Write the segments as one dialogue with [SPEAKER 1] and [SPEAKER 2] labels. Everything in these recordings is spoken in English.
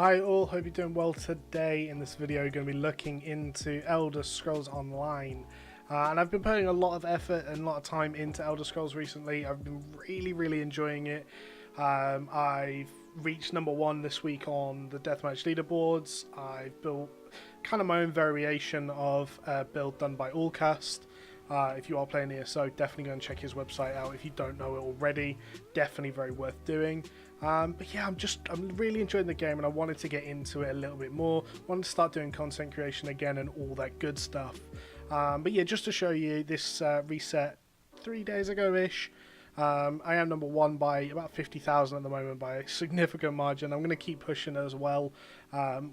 [SPEAKER 1] Hi all, hope you're doing well. Today in this video we're going to be looking into Elder Scrolls Online. And I've been putting a lot of effort and a lot of time into Elder Scrolls recently. I've been really enjoying it. I've reached number 1 this week on the Deathmatch leaderboards. I've built kind of my own variation of a build done by Allcast. If you are playing ESO, definitely go and check his website out. If you don't know it already, definitely very worth doing. But yeah, I'm really enjoying the game and I wanted to get into it a little bit more. Wanted to start doing content creation again and all that good stuff. But yeah, just to show you, this reset 3 days ago-ish. I am number 1 by about 50,000 at the moment, by a significant margin. I'm going to keep pushing as well.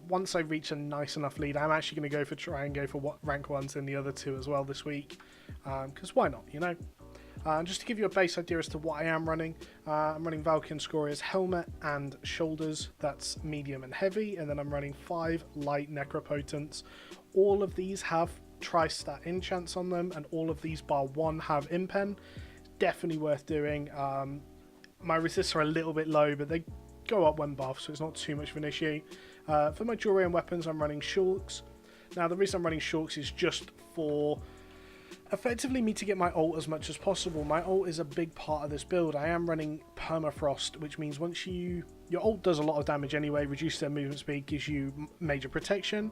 [SPEAKER 1] Once I reach a nice enough lead, I'm actually going to try and go for rank 1s in the other 2 as well this week. Because why not, you know? Just to give you a base idea as to what I am running, I'm running Valkyrie Scoria's helmet and shoulders, that's medium and heavy, and then I'm running 5 light necropotents. All of these have tri-stat enchants on them, and all of these bar 1 have impen. Definitely worth doing. My resists are a little bit low, but they go up when buffed, so it's not too much of an issue. For my jewelry and weapons, I'm running shulks. Now, the reason I'm running shulks is just for effectively me to get my ult as much as possible. My ult is a big part of this build. I am running permafrost, which means once your ult does a lot of damage anyway, reduces their movement speed, gives you major protection.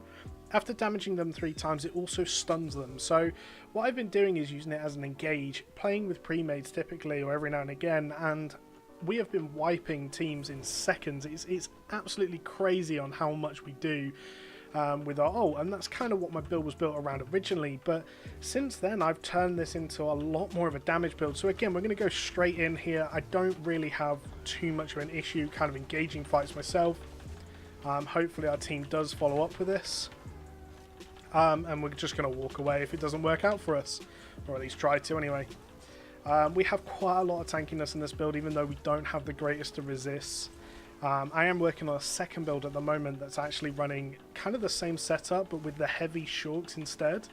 [SPEAKER 1] After damaging them 3 times, it also stuns them. So what I've been doing is using it as an engage, playing with pre-mades typically or every now and again, and we have been wiping teams in seconds. It's absolutely crazy on how much we do with our ult, and that's kind of what my build was built around originally. But since then, I've turned this into a lot more of a damage build. So again, we're going to go straight in here. I don't really have too much of an issue kind of engaging fights myself. Hopefully our team does follow up with this. And we're just going to walk away if it doesn't work out for us, or at least try to anyway. We have quite a lot of tankiness in this build, even though we don't have the greatest of resists. I am working on a second build at the moment that's actually running kind of the same setup, but with the heavy shulks instead,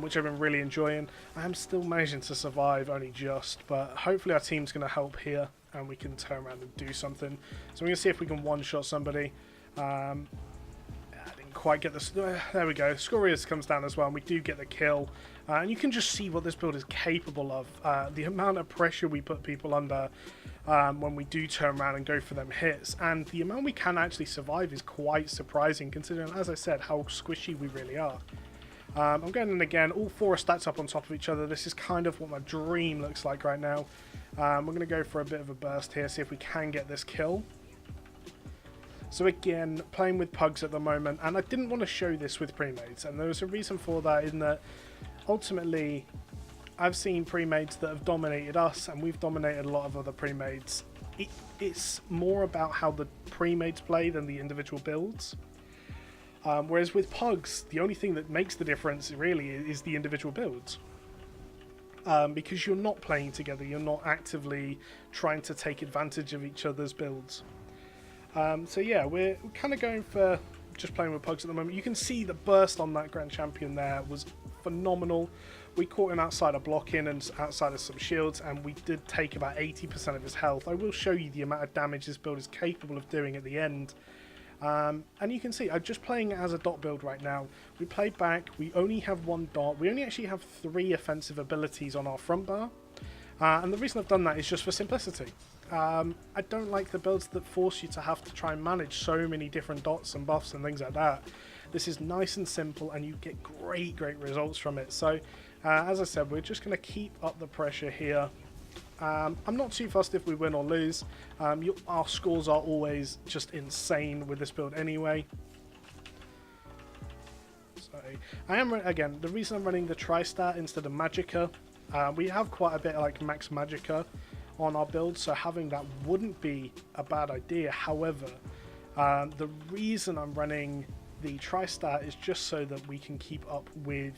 [SPEAKER 1] which I've been really enjoying. I am still managing to survive, only just, but hopefully our team's going to help here and we can turn around and do something. So we're going to see if we can one-shot somebody. Quite get this. There we go. Scoria's comes down as well, and we do get the kill. And you can just see what this build is capable of. The amount of pressure we put people under when we do turn around and go for them hits, and the amount we can actually survive is quite surprising, considering, as I said, how squishy we really are. I'm going in again. All 4 are stacked up on top of each other. This is kind of what my dream looks like right now. We're going to go for a bit of a burst here, see if we can get this kill. So again, playing with pugs at the moment, and I didn't want to show this with pre-mades, and there was a reason for that, in that ultimately I've seen pre-mades that have dominated us, and we've dominated a lot of other pre-mades. It's more about how the pre-mades play than the individual builds. Whereas with pugs, the only thing that makes the difference really is the individual builds. Because you're not playing together, you're not actively trying to take advantage of each other's builds. So yeah, we're kind of going for just playing with pugs at the moment. You can see the burst on that Grand Champion there was phenomenal. We caught him outside of blocking and outside of some shields, and we did take about 80% of his health. I will show you the amount of damage this build is capable of doing at the end. And you can see, I'm just playing it as a dot build right now. We played back, we only have 1 dot. We only actually have 3 offensive abilities on our front bar. And the reason I've done that is just for simplicity. I don't like the builds that force you to have to try and manage so many different dots and buffs and things like that. This is nice and simple, and you get great results from it. So, as I said, we're just going to keep up the pressure here. I'm not too fussed if we win or lose. Our scores are always just insane with this build anyway. So, I am, again, the reason I'm running the tri-stat instead of Magicka, we have quite a bit like max Magicka on our build, so having that wouldn't be a bad idea. However, the reason I'm running the tri-stat is just so that we can keep up with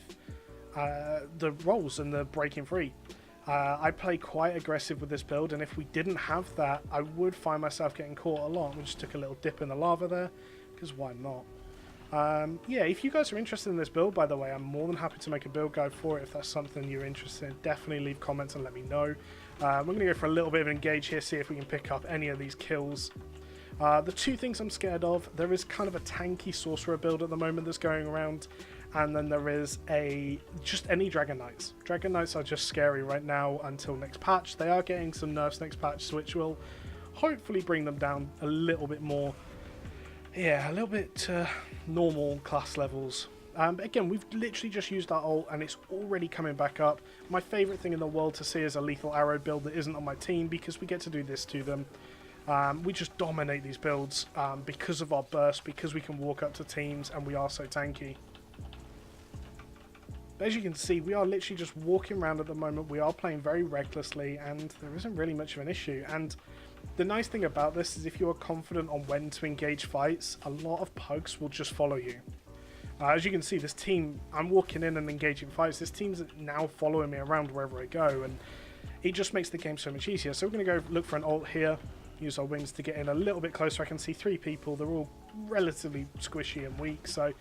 [SPEAKER 1] the rolls and the breaking free. I play quite aggressive with this build, and if we didn't have that, I would find myself getting caught a lot. We just took a little dip in the lava there, because why not? Yeah, if you guys are interested in this build, by the way, I'm more than happy to make a build guide for it. If that's something you're interested in, definitely leave comments and let me know. We're going to go for a little bit of an engage here, see if we can pick up any of these kills. The two things I'm scared of, there is kind of a tanky sorcerer build at the moment that's going around, and then there is just any Dragon Knights. Dragon Knights are just scary right now until next patch. They are getting some nerfs next patch, which will hopefully bring them down a little bit more. Yeah, a little bit to normal class levels. But again, we've literally just used our ult and it's already coming back up. My favourite thing in the world to see is a lethal arrow build that isn't on my team, because we get to do this to them. We just dominate these builds because of our burst, because we can walk up to teams and we are so tanky. But as you can see, we are literally just walking around at the moment. We are playing very recklessly and there isn't really much of an issue. And the nice thing about this is if you are confident on when to engage fights, a lot of pugs will just follow you. As you can see, this team, I'm walking in and engaging fights. This team's now following me around wherever I go, and it just makes the game so much easier. So we're going to go look for an ult here, use our wings to get in a little bit closer. I can see 3 people. They're all relatively squishy and weak, so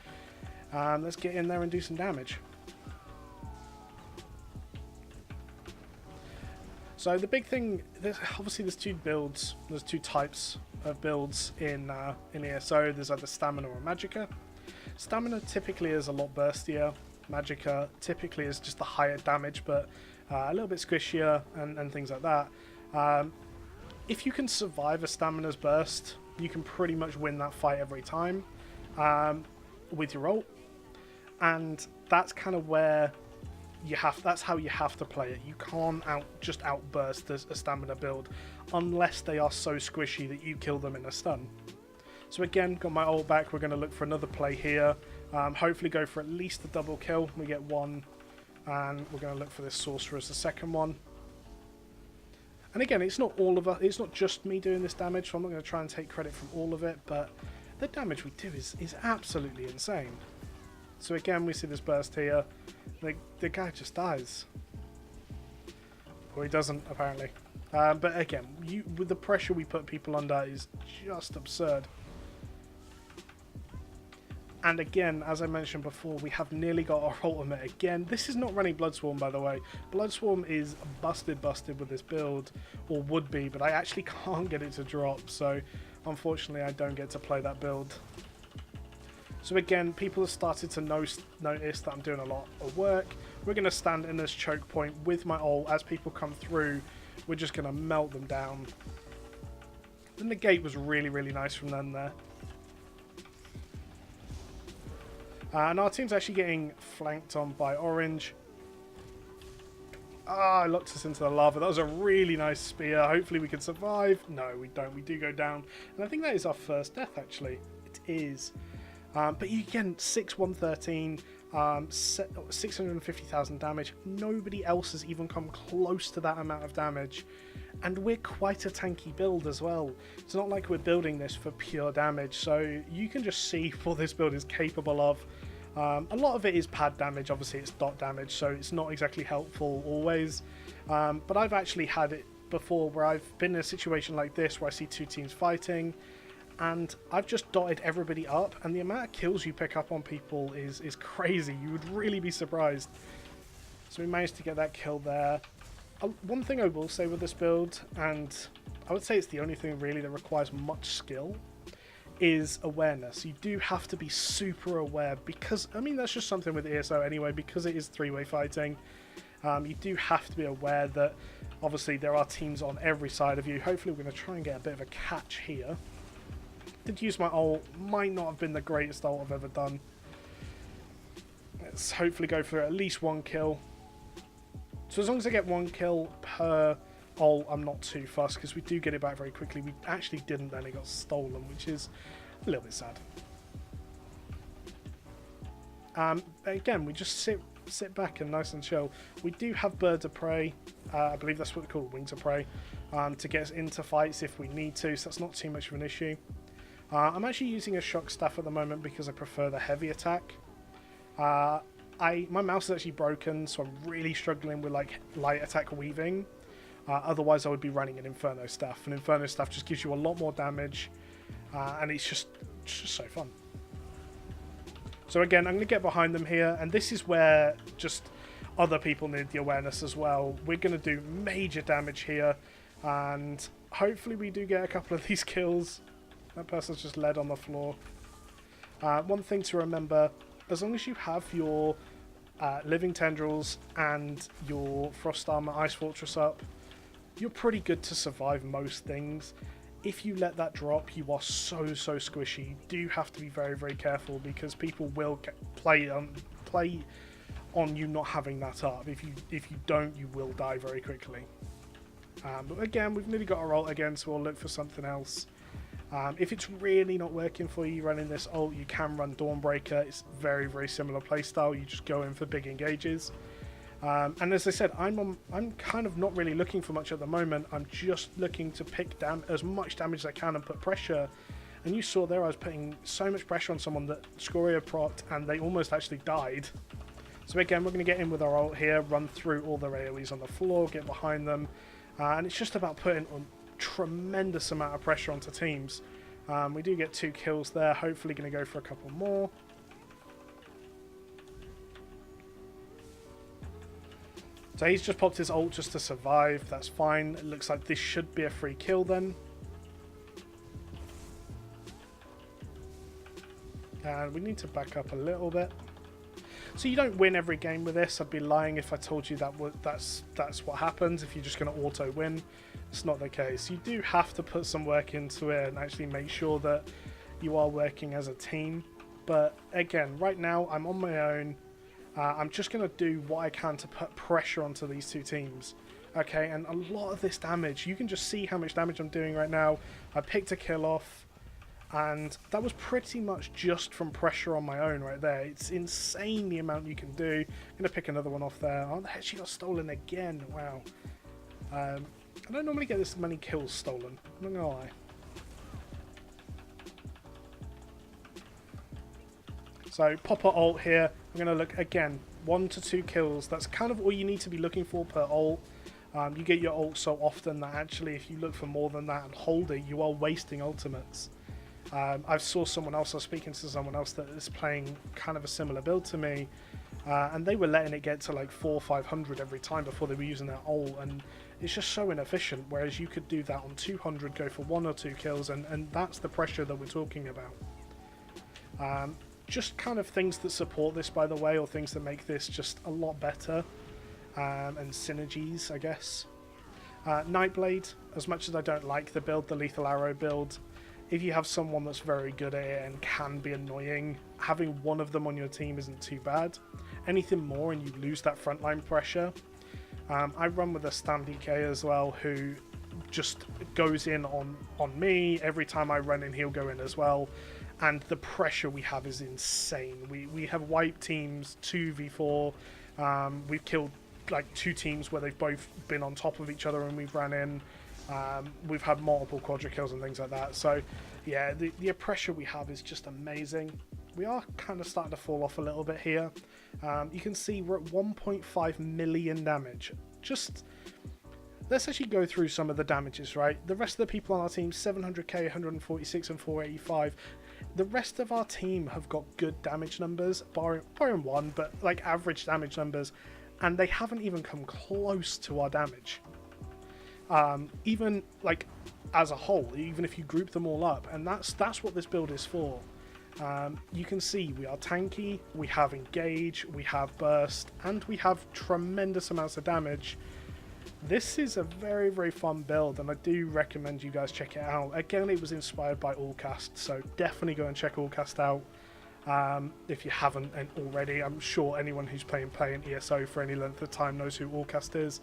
[SPEAKER 1] let's get in there and do some damage. So the big thing, obviously there's 2 builds, there's 2 types of builds in ESO. There's either Stamina or Magicka. Stamina typically is a lot burstier. Magicka typically is just the higher damage, but a little bit squishier and things like that. If you can survive a Stamina's burst, you can pretty much win that fight every time with your ult. And that's kind of where that's how you have to play it. You can't just outburst a Stamina build unless they are so squishy that you kill them in a stun. So again, got my ult back. We're going to look for another play here. Hopefully go for at least a double kill. We get 1, and we're going to look for this sorcerer as the second one. And again, it's not all of us. It's not just me doing this damage, so I'm not going to try and take credit from all of it. But the damage we do is absolutely insane. So again, we see this burst here. The guy just dies. Or he doesn't, apparently. But again, with the pressure we put people under is just absurd. And again, as I mentioned before, we have nearly got our ultimate again. This is not running Bloodswarm, by the way. Bloodswarm is busted with this build, or would be, but I actually can't get it to drop, so unfortunately I don't get to play that build. So again, people have started to notice that I'm doing a lot of work. We're going to stand in this choke point with my ult. As people come through, we're just going to melt them down. The negate was really, really nice from them there. And our team's actually getting flanked on by orange. I locked us into the lava. That was a really nice spear. Hopefully we can survive. No, we don't. We do go down. And I think that is our first death, actually. It is. But you again, 6-113, 650,000 damage. Nobody else has even come close to that amount of damage. And we're quite a tanky build as well. It's not like we're building this for pure damage. So you can just see what this build is capable of. A lot of it is pad damage. Obviously it's dot damage, so it's not exactly helpful always. But I've actually had it before where I've been in a situation like this where I see 2 teams fighting, and I've just dotted everybody up, and the amount of kills you pick up on people is crazy. You would really be surprised. So we managed to get that kill there. One thing I will say with this build, and I would say it's the only thing really that requires much skill, is awareness. You do have to be super aware, because, I mean, that's just something with ESO anyway, because it is 3-way fighting. You do have to be aware that, obviously, there are teams on every side of you. Hopefully we're going to try and get a bit of a catch here. Did use my ult. Might not have been the greatest ult I've ever done. Let's hopefully go for at least 1 kill. So as long as I get 1 kill per ult, I'm not too fussed, because we do get it back very quickly. We actually didn't, then it got stolen, which is a little bit sad. Again, we just sit back and nice and chill. We do have birds of prey. I believe that's what they're called, wings of prey, to get us into fights if we need to, so that's not too much of an issue. I'm actually using a shock staff at the moment because I prefer the heavy attack. My mouse is actually broken, so I'm really struggling with like light attack weaving. Otherwise I would be running an Inferno staff. An Inferno staff just gives you a lot more damage, and it's just so fun. So again, I'm going to get behind them here, and this is where just other people need the awareness as well. We're going to do major damage here, and hopefully we do get a couple of these kills. That person's just led on the floor. One thing to remember, as long as you have your Living Tendrils and your Frost Armor Ice Fortress up, you're pretty good to survive most things. If you let that drop, you are so squishy. You do have to be very careful, because people will play on you not having that up. If you don't, you will die very quickly. But again, we've nearly got our ult again, so we'll look for something else. If it's really not working for you running this ult, you can run Dawnbreaker. It's very similar playstyle. You just go in for big engages. And as I said, I'm kind of not really looking for much at the moment. I'm just looking to pick down as much damage as I can and put pressure. And you saw there I was putting so much pressure on someone that Scoria procced and they almost actually died. So again, we're going to get in with our ult here, run through all their AoEs on the floor, get behind them. And it's just about putting a tremendous amount of pressure onto teams. We do get 2 kills there, hopefully going to go for a couple more. So he's just popped his ult just to survive, that's fine. It looks like this should be a free kill then. And we need to back up a little bit. So you don't win every game with this. I'd be lying if I told you that's what happens if you're just going to auto win. It's not the case. You do have to put some work into it and actually make sure that you are working as a team. But again, right now I'm on my own. I'm just going to do what I can to put pressure onto these 2 teams. Okay, and a lot of this damage, you can just see how much damage I'm doing right now. I picked a kill off, and that was pretty much just from pressure on my own right there. It's insane the amount you can do. I'm going to pick another one off there. Oh, she got stolen again. Wow. I don't normally get this many kills stolen. I'm not going to lie. So pop a ult here. I'm going to look again, 1 to 2 kills. That's kind of all you need to be looking for per ult. You get your ult so often that actually if you look for more than that and hold it, you are wasting ultimates. I saw someone else, I was speaking to someone else that is playing kind of a similar build to me, and they were letting it get to like 400 or 500 every time before they were using their ult, and it's just so inefficient, whereas you could do that on 200, go for 1 or 2 kills, and that's the pressure that we're talking about. Just kind of things that support this, by the way, or things that make this just a lot better, and synergies, I guess. Nightblade, as much as I don't like the build, the Lethal Arrow build, if you have someone that's very good at it and can be annoying, having one of them on your team isn't too bad. Anything more and you lose that frontline pressure. I run with a Stan DK as well, who just goes in on me. Every time I run in, he'll go in as well. And the pressure we have is insane. We have wiped teams 2v4. We've killed like 2 teams where they've both been on top of each other and we've ran in. We've had multiple quadra kills and things like that. So yeah, the pressure we have is just amazing. We are kind of starting to fall off a little bit here. You can see we're at 1.5 million damage. Let's actually go through some of the damages, right? The rest of the people on our team, 700k, 146 and 485. The rest of our team have got good damage numbers, barring one, but like average damage numbers, and they haven't even come close to our damage. Even like as a whole, even if you group them all up, and that's what this build is for. You can see we are tanky, we have engage, we have burst, and we have tremendous amounts of damage. This is a very fun build, and I do recommend you guys check it out. Again, it was inspired by Allcast, so definitely go and check Allcast out if you haven't already. I'm sure anyone who's playing ESO for any length of time knows who Allcast is.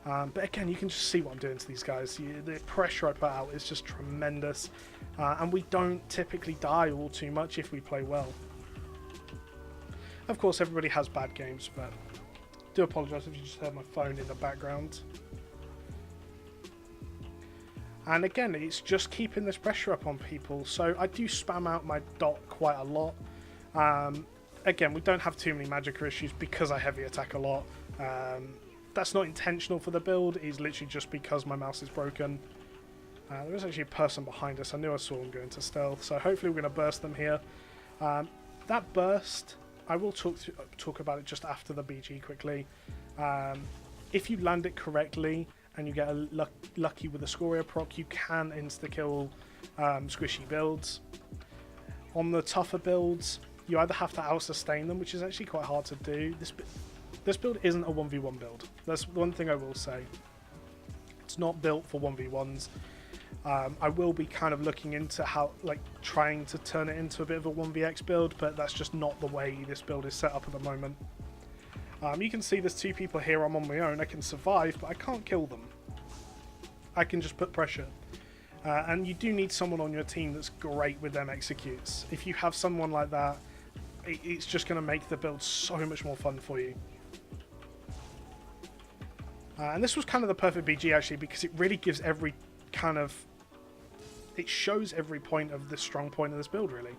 [SPEAKER 1] But again, you can just see what I'm doing to these guys. The pressure I put out is just tremendous, and we don't typically die all too much if we play well. Of course, everybody has bad games, but I do apologise if you just heard my phone in the background. And again, it's just keeping this pressure up on people. So I do spam out my dot quite a lot. Again, we don't have too many magicka issues because I heavy attack a lot. That's not intentional for the build, it's literally just because my mouse is broken. There is actually a person behind us. I knew I saw him go into stealth, so hopefully we're going to burst them here. That burst, I will talk about it just after the BG quickly. If you land it correctly and you get lucky with a Scoria proc, you can insta-kill squishy builds. On the tougher builds, you either have to out-sustain them, which is actually quite hard to do. This build isn't a 1v1 build. That's one thing I will say. It's not built for 1v1s. I will be kind of looking into how, like, trying to turn it into a bit of a 1vx build, but that's just not the way this build is set up at the moment. You can see there's 2 people here. I'm on my own. I can survive, but I can't kill them. I can just put pressure. And you do need someone on your team that's great with them executes. If you have someone like that, it's just going to make the build so much more fun for you. And this was kind of the perfect BG actually, because it really gives every kind of... It shows every point of the strong point of this build really.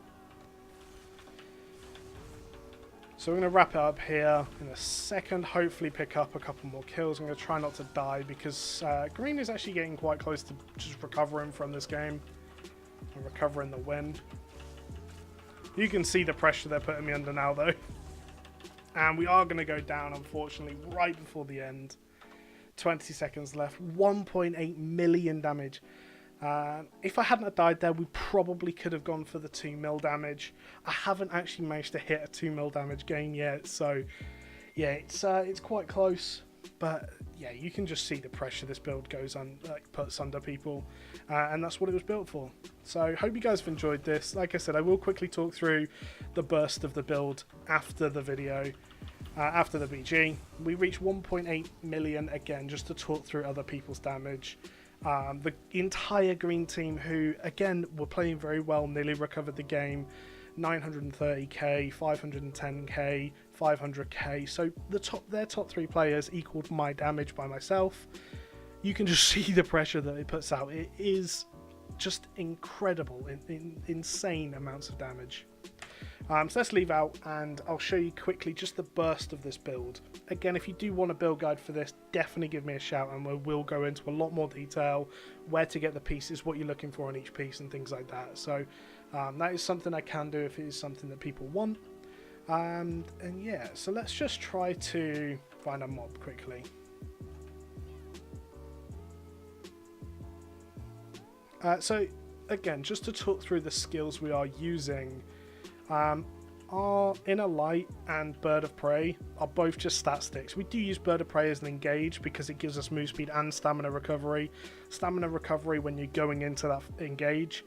[SPEAKER 1] So we're going to wrap it up here in a second, hopefully pick up a couple more kills. I'm going to try not to die because green is actually getting quite close to just recovering from this game and recovering the win. You can see the pressure they're putting me under now though. And we are going to go down unfortunately right before the end. 20 seconds left, 1.8 million damage. If I hadn't have died there, we probably could have gone for the 2 mil damage. I haven't actually managed to hit a 2 mil damage gain yet, so yeah, it's quite close. But yeah, you can just see the pressure this build goes on, like, puts under people, and that's what it was built for. So hope you guys have enjoyed this. Like I said, I will quickly talk through the burst of the build after the video. After the BG, we reached 1.8 million again, just to talk through other people's damage. The entire green team, who again were playing very well, nearly recovered the game. 930k, 510k, 500k. So their top 3 players equaled my damage by myself. You can just see the pressure that it puts out. It is just incredible, insane amounts of damage. So let's leave out and I'll show you quickly just the burst of this build. Again, if you do want a build guide for this, definitely give me a shout and we will go into a lot more detail, where to get the pieces, what you're looking for on each piece and things like that. So that is something I can do if it is something that people want. And yeah, so let's just try to find a mob quickly. So again, just to talk through the skills we are using, our Inner Light and Bird of Prey are both just stat sticks. We do use Bird of Prey as an engage because it gives us move speed and stamina recovery. Stamina recovery when you're going into that engage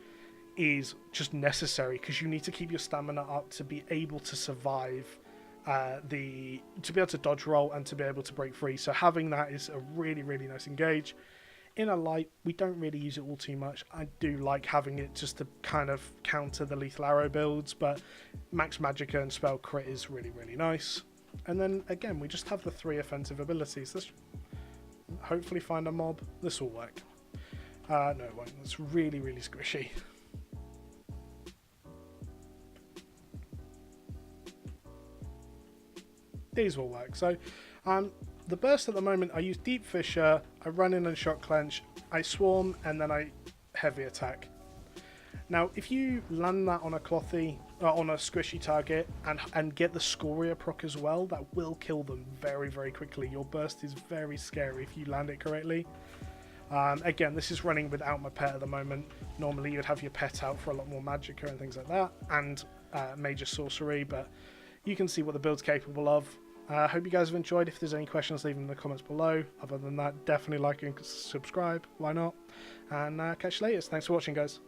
[SPEAKER 1] is just necessary because you need to keep your stamina up to be able to survive to be able to dodge roll and to be able to break free. So having that is a really, really nice engage. Inner Light, we don't really use it all too much. I do like having it just to kind of counter the lethal arrow builds, but Max Magicka and Spell Crit is really, really nice. And then again, we just have the 3 offensive abilities. Let's hopefully find a mob. This will work. No, it won't. It's really, really squishy. These will work. So, the burst at the moment, I use Deep Fissure, I run in and Shock Clench, I swarm, and then I heavy attack. Now, if you land that on a clothy, on a squishy target, and get the Scoria proc as well, that will kill them very, very quickly. Your burst is very scary if you land it correctly. Again, this is running without my pet at the moment. Normally you'd have your pet out for a lot more Magicka and things like that, and major sorcery, but you can see what the build's capable of. I hope you guys have enjoyed. If there's any questions, leave them in the comments below. Other than that, definitely like and subscribe. Why not? And catch you later. Thanks for watching, guys.